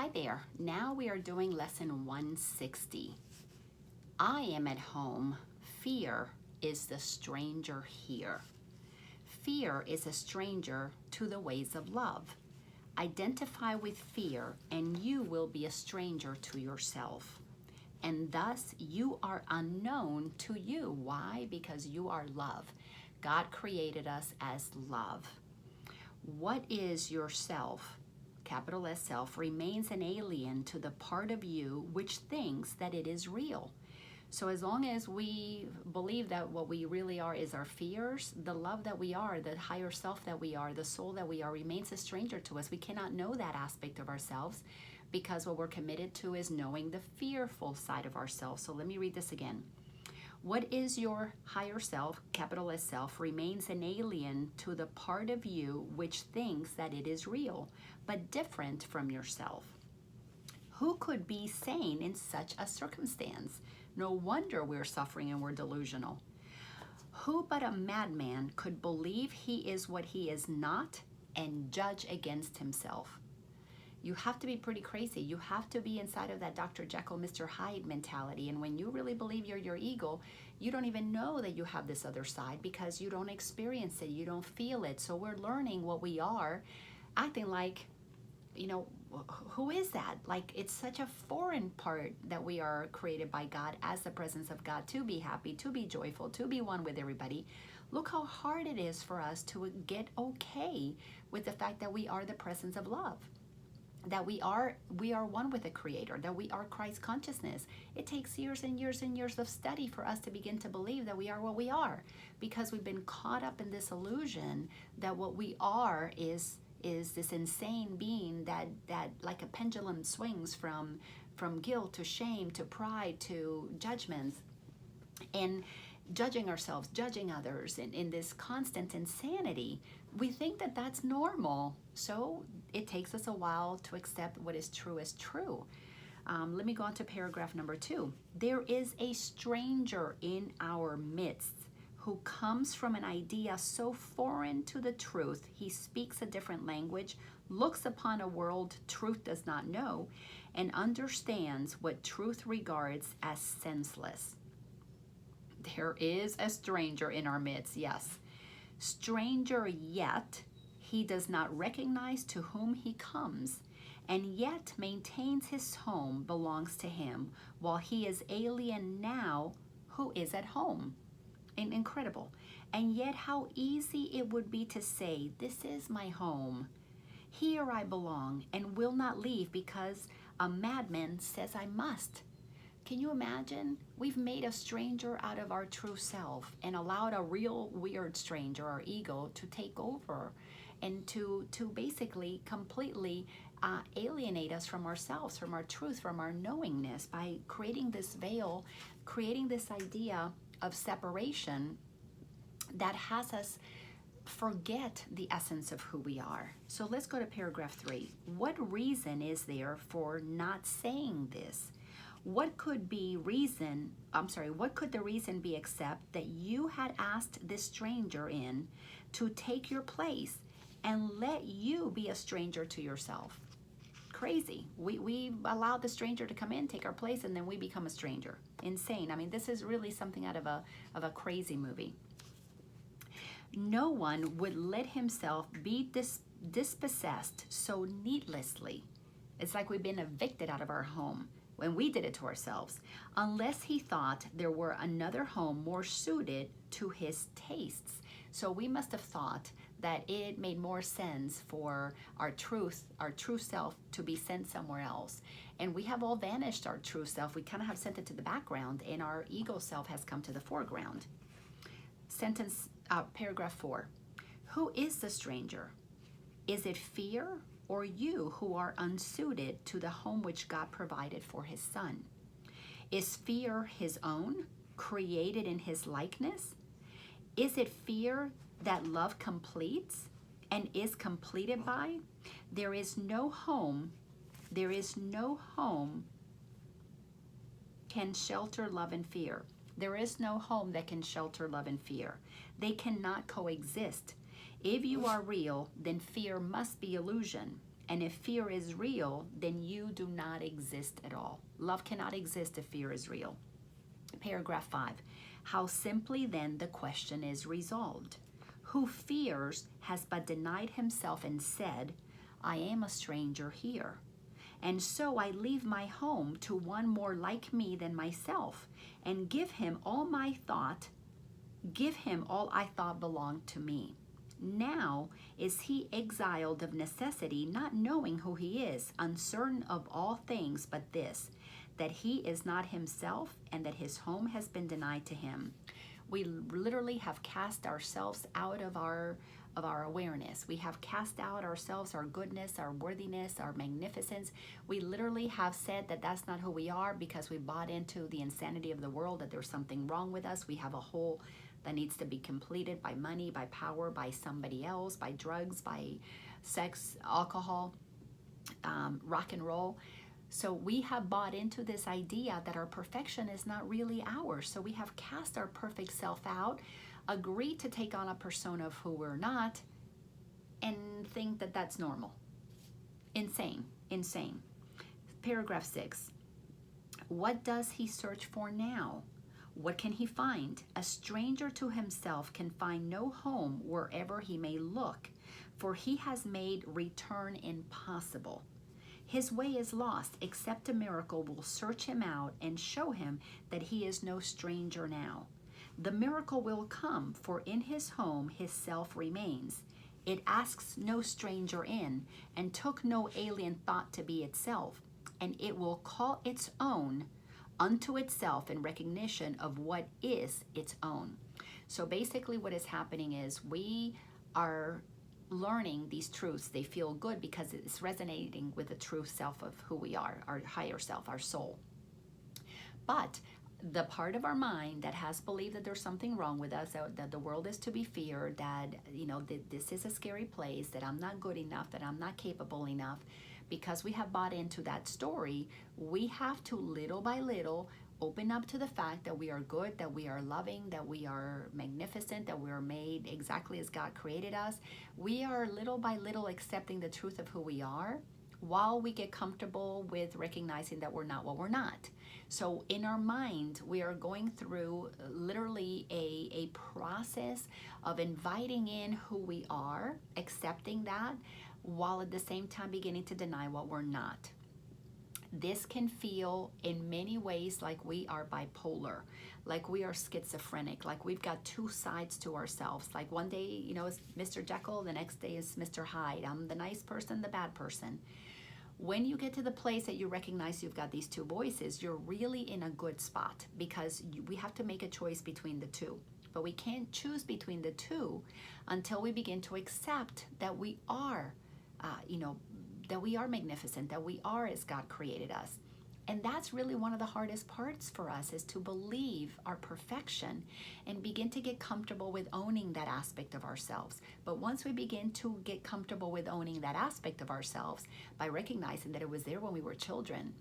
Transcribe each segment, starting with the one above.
Hi there. Now we are doing lesson 160. I am at home. Fear is the stranger here. Fear is a stranger to the ways of love. Identify with fear and you will be a stranger to yourself. And thus you are unknown to you. Why? Because you are love. God created us as love. What is yourself? Capital S self remains an alien to the part of you which thinks that it is real. So as long as we believe that what we really are is our fears, the love that we are, the higher self that we are, the soul that we are remains a stranger to us. We cannot know that aspect of ourselves because what we're committed to is knowing the fearful side of ourselves. So let me read this again. What is your higher self, capital S self, remains an alien to the part of you which thinks that it is real, but different from yourself. Who could be sane in such a circumstance? No wonder we're suffering and we're delusional. Who but a madman could believe he is what he is not and judge against himself? You have to be pretty crazy. You have to be inside of that Dr. Jekyll, Mr. Hyde mentality. And when you really believe you're your ego, you don't even know that you have this other side because you don't experience it. You don't feel it. So we're learning what we are, acting like, who is that? Like it's such a foreign part that we are created by God as the presence of God to be happy, to be joyful, to be one with everybody. Look how hard it is for us to get okay with the fact that we are the presence of love. That we are one with the Creator, that we are Christ consciousness. It takes years and years and years of study for us to begin to believe that we are what we are, because we've been caught up in this illusion that what we are is this insane being that like a pendulum swings from guilt to shame to pride to judgments, and judging ourselves, judging others, in this constant insanity. We think that that's normal, so it takes us a while to accept what is true as true. Let me go on to paragraph number 2. There is a stranger in our midst who comes from an idea so foreign to the truth, he speaks a different language, looks upon a world truth does not know, and understands what truth regards as senseless. There is a stranger in our midst, yes. Stranger yet, he does not recognize to whom he comes, and yet maintains his home belongs to him, while he is alien now who is at home. Incredible. And yet how easy it would be to say, this is my home. Here I belong and will not leave because a madman says I must. Can you imagine? We've made a stranger out of our true self and allowed a real weird stranger, our ego, to take over and to basically completely alienate us from ourselves, from our truth, from our knowingness by creating this veil, creating this idea of separation that has us forget the essence of who we are. So let's go to paragraph 3. What reason is there for not saying this? What could the reason be except that you had asked this stranger in to take your place and let you be a stranger to yourself? Crazy. We allow the stranger to come in, take our place, and then we become a stranger. Insane. I mean, this is really something out of a crazy movie. No one would let himself be dispossessed so needlessly. It's like we've been evicted out of our home when we did it to ourselves, unless he thought there were another home more suited to his tastes. So we must have thought that it made more sense for our true self to be sent somewhere else. And we have all vanished our true self. We kind of have sent it to the background, and our ego self has come to the foreground. Paragraph 4. Who is the stranger? Is it fear or you who are unsuited to the home which God provided for his Son? Is fear his own, created in his likeness? Is it fear that love completes and is completed by? There is no home can shelter love and fear. There is no home that can shelter love and fear. They cannot coexist. If you are real, then fear must be illusion, And if fear is real, then you do not exist at all. Love cannot exist if fear is real. Paragraph 5. How simply then the question is resolved. Who fears has but denied himself and said, I am a stranger here. And so I leave my home to one more like me than myself, and give him all I thought belonged to me. Now is he exiled of necessity, not knowing who he is, uncertain of all things but this, that he is not himself, and that his home has been denied to him. We literally have cast ourselves out of our awareness. We have cast out ourselves, our goodness, our worthiness, our magnificence. We literally have said that that's not who we are because we bought into the insanity of the world, that there's something wrong with us. We have a hole that needs to be completed by money, by power, by somebody else, by drugs, by sex, alcohol, rock and roll. So we have bought into this idea that our perfection is not really ours. So we have cast our perfect self out, agreed to take on a persona of who we're not, and think that that's normal. Insane, insane. Paragraph 6. What does he search for now? What can he find? A stranger to himself can find no home wherever he may look, for he has made return impossible. His way is lost, except a miracle will search him out and show him that he is no stranger now. The miracle will come, for in his home his self remains. It asks no stranger in, and took no alien thought to be itself, and it will call its own unto itself in recognition of what is its own. So basically what is happening is we are learning these truths. They feel good because it's resonating with the true self of who we are, our higher self, our soul. But the part of our mind that has believed that there's something wrong with us, that the world is to be feared, that this is a scary place, that I'm not good enough, that I'm not capable enough, because we have bought into that story, we have to little by little open up to the fact that we are good, that we are loving, that we are magnificent, that we are made exactly as God created us. We are little by little accepting the truth of who we are, while we get comfortable with recognizing that we're not what we're not. So in our mind, we are going through literally a process of inviting in who we are, accepting that, while at the same time beginning to deny what we're not. This can feel in many ways like we are bipolar, like we are schizophrenic, like we've got two sides to ourselves. Like one day, it's Mr. Jekyll, the next day is Mr. Hyde. I'm the nice person, the bad person. When you get to the place that you recognize you've got these two voices, you're really in a good spot, because we have to make a choice between the two. But we can't choose between the two until we begin to accept that we are, that we are magnificent, that we are as God created us. And that's really one of the hardest parts for us, is to believe our perfection and begin to get comfortable with owning that aspect of ourselves. But once we begin to get comfortable with owning that aspect of ourselves, by recognizing that it was there when we were children,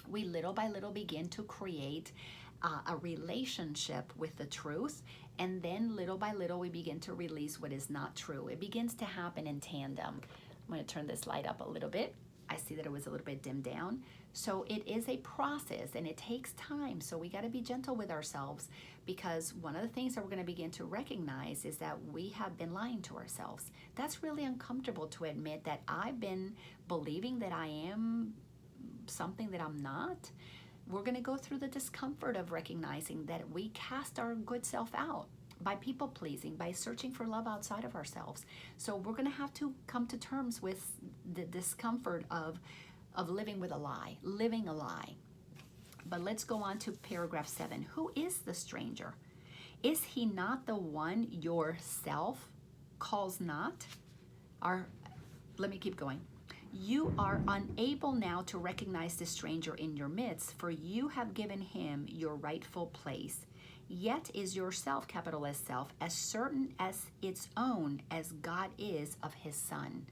we little by little begin to create a relationship with the truth. And then little by little, we begin to release what is not true. It begins to happen in tandem. I'm going to turn this light up a little bit. I see that it was a little bit dimmed down. So it is a process and it takes time. So we got to be gentle with ourselves, because one of the things that we're going to begin to recognize is that we have been lying to ourselves. That's really uncomfortable to admit, that I've been believing that I am something that I'm not. We're going to go through the discomfort of recognizing that we cast our good self out by people pleasing, by searching for love outside of ourselves. So we're going to have to come to terms with the discomfort of living with a lie, living a lie. But let's go on to paragraph 7. Who is the stranger? Is he not the one yourself calls not? Let me keep going. You are unable now to recognize the stranger in your midst, for you have given him your rightful place. Yet is yourself, capital S self, as certain as its own as God is of his Son.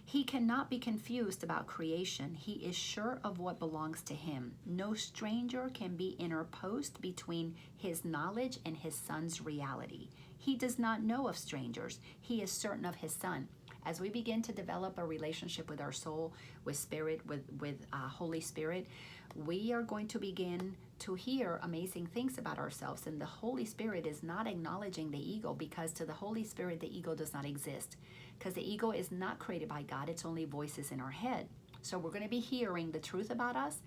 He cannot be confused about creation. He is sure of what belongs to him. No stranger can be interposed between his knowledge and his Son's reality. He does not know of strangers. He is certain of his Son. As we begin to develop a relationship with our soul, with spirit, with Holy Spirit, we are going to begin to hear amazing things about ourselves. And the Holy Spirit is not acknowledging the ego, because to the Holy Spirit, the ego does not exist. Because the ego is not created by God. It's only voices in our head. So we're going to be hearing the truth about us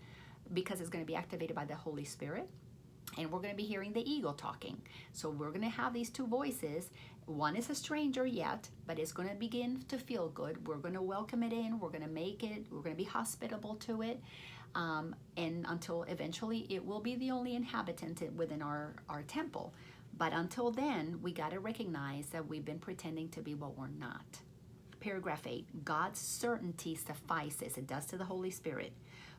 because it's going to be activated by the Holy Spirit. And we're going to be hearing the ego talking. So we're going to have these two voices. One is a stranger yet, but it's going to begin to feel good. We're going to welcome it in. We're going to make it. We're going to be hospitable to it. And until eventually it will be the only inhabitant within our temple. But until then, we got to recognize that we've been pretending to be what we're not. Paragraph 8, God's certainty suffices. It does to the Holy Spirit.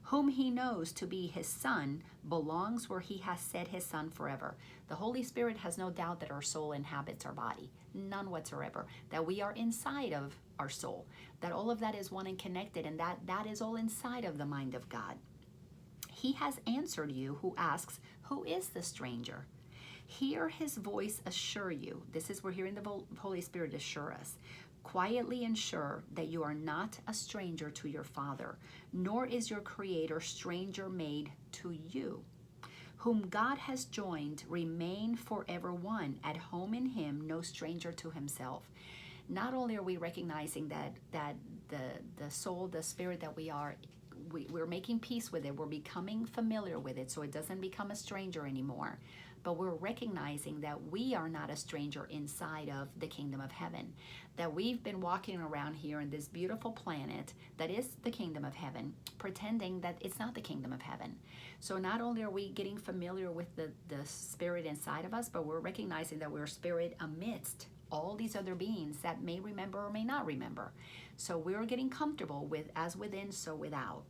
Whom he knows to be his son belongs where he has set his son forever. The Holy Spirit has no doubt that our soul inhabits our body. None whatsoever. That we are inside of our soul. That all of that is one and connected, and that is all inside of the mind of God. He has answered you who asks, who is the stranger? Hear his voice assure you. This is, we're hearing the Holy Spirit assure us. Quietly ensure that you are not a stranger to your Father, nor is your Creator stranger made to you. Whom God has joined, remain forever one, at home in him, no stranger to himself. Not only are we recognizing that the soul, the spirit that we are, we're making peace with it, we're becoming familiar with it so it doesn't become a stranger anymore. But we're recognizing that we are not a stranger inside of the kingdom of heaven. That we've been walking around here in this beautiful planet that is the kingdom of heaven, pretending that it's not the kingdom of heaven. So not only are we getting familiar with the spirit inside of us, but we're recognizing that we're spirit amidst all these other beings that may remember or may not remember. So we're getting comfortable with as within, so without.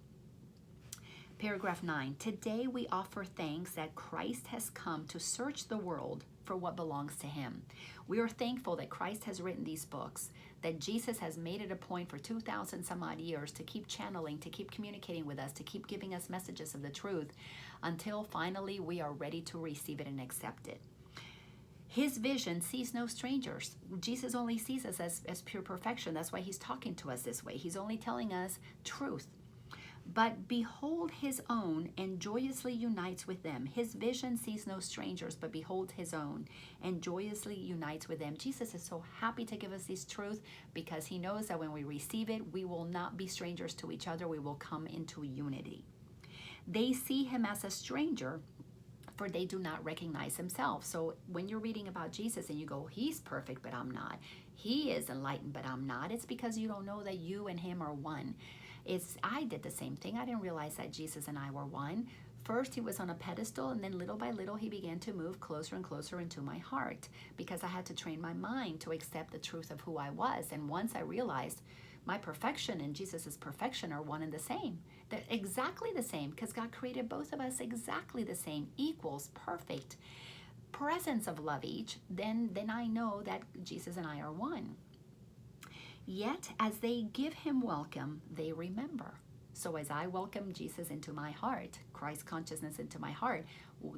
Paragraph 9, today we offer thanks that Christ has come to search the world for what belongs to him. We are thankful that Christ has written these books, that Jesus has made it a point for 2,000 some odd years to keep channeling, to keep communicating with us, to keep giving us messages of the truth until finally we are ready to receive it and accept it. His vision sees no strangers. Jesus only sees us as pure perfection. That's why he's talking to us this way. He's only telling us truth. But behold his own and joyously unites with them. His vision sees no strangers, but beholds his own and joyously unites with them. Jesus is so happy to give us this truth because he knows that when we receive it, we will not be strangers to each other. We will come into unity. They see him as a stranger, for they do not recognize himself. So when you're reading about Jesus and you go, he's perfect, but I'm not. He is enlightened, but I'm not. It's because you don't know that you and him are one. I did the same thing. I didn't realize that Jesus and I were one. First, he was on a pedestal, and then little by little, he began to move closer and closer into my heart because I had to train my mind to accept the truth of who I was. And once I realized my perfection and Jesus's perfection are one and the same, they're exactly the same because God created both of us exactly the same, equals, perfect presence of love each, then I know that Jesus and I are one. Yet, as they give him welcome, they remember. So as I welcome Jesus into my heart, Christ consciousness into my heart,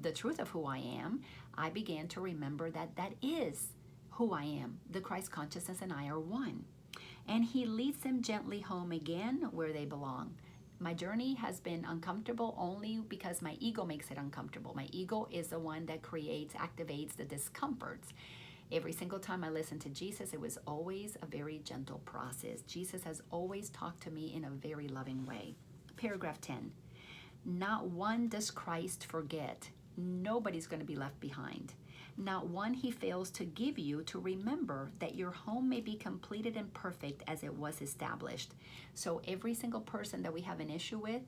the truth of who I am, I began to remember that that is who I am. The Christ consciousness and I are one. And he leads them gently home again where they belong. My journey has been uncomfortable only because my ego makes it uncomfortable. My ego is the one that activates the discomforts. Every single time I listened to Jesus, it was always a very gentle process. Jesus has always talked to me in a very loving way. Paragraph 10. Not one does Christ forget. Nobody's going to be left behind. Not one he fails to give you to remember that your home may be completed and perfect as it was established. So every single person that we have an issue with,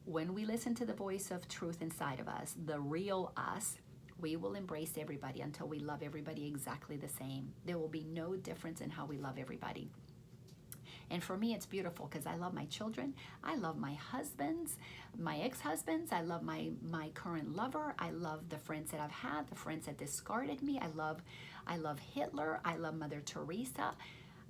when we listen to the voice of truth inside of us, the real us, we will embrace everybody until we love everybody exactly the same. There will be no difference in how we love everybody. And for me, it's beautiful because I love my children. I love my husbands, my ex-husbands. I love my current lover. I love the friends that I've had, the friends that discarded me. I love Hitler. I love Mother Teresa.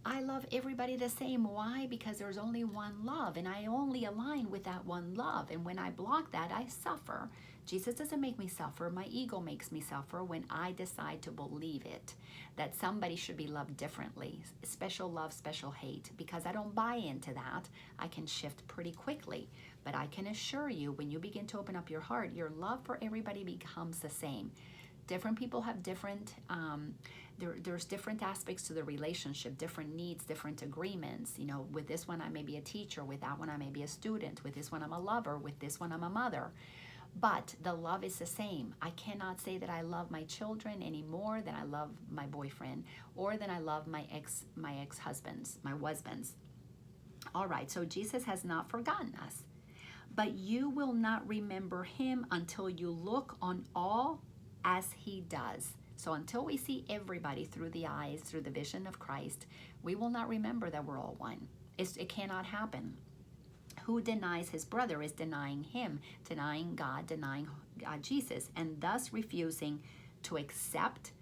I love everybody the same. Why? Because there's only one love, and I only align with that one love. And when I block that, I suffer. Jesus doesn't make me suffer. My ego makes me suffer when I decide to believe it, that somebody should be loved differently. Special love, special hate. Because I don't buy into that, I can shift pretty quickly. But I can assure you, when you begin to open up your heart, your love for everybody becomes the same. Different people have different, there's different aspects to the relationship, different needs, different agreements. You know, with this one I may be a teacher, with that one I may be a student, with this one I'm a lover, with this one I'm a mother. But the love is the same. I cannot say that I love my children any more than I love my boyfriend, or than I love my ex-husbands, my husbands. All right, so Jesus has not forgotten us. But you will not remember him until you look on all as he does. So until we see everybody through the eyes, through the vision of Christ, we will not remember that we're all one. It cannot happen. Who denies his brother is denying him, denying God, denying Jesus, and thus refusing to accept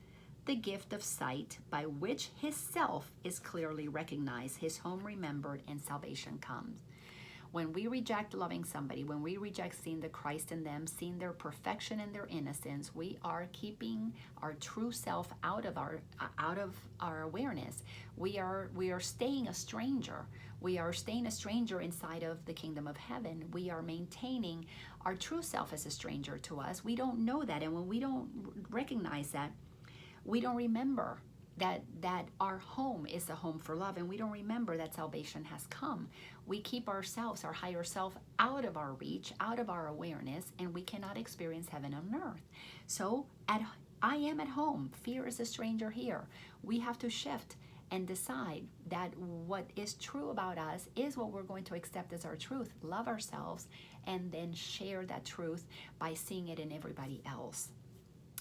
the gift of sight by which his self is clearly recognized, his home remembered, and salvation comes. When we reject loving somebody, when we reject seeing the Christ in them, seeing their perfection and their innocence, we are keeping our true self out of our awareness. We are staying a stranger. We are staying a stranger inside of the kingdom of heaven. We are maintaining our true self as a stranger to us. We don't know that, and when we don't recognize that, we don't remember that our home is a home for love, and we don't remember that salvation has come. We keep ourselves, our higher self, out of our reach, out of our awareness, and we cannot experience heaven on earth. So I am at home. Fear is a stranger here. We have to shift and decide that what is true about us is what we're going to accept as our truth, love ourselves, and then share that truth by seeing it in everybody else.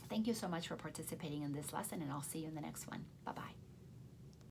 Thank you so much for participating in this lesson, and I'll see you in the next one. Bye-bye.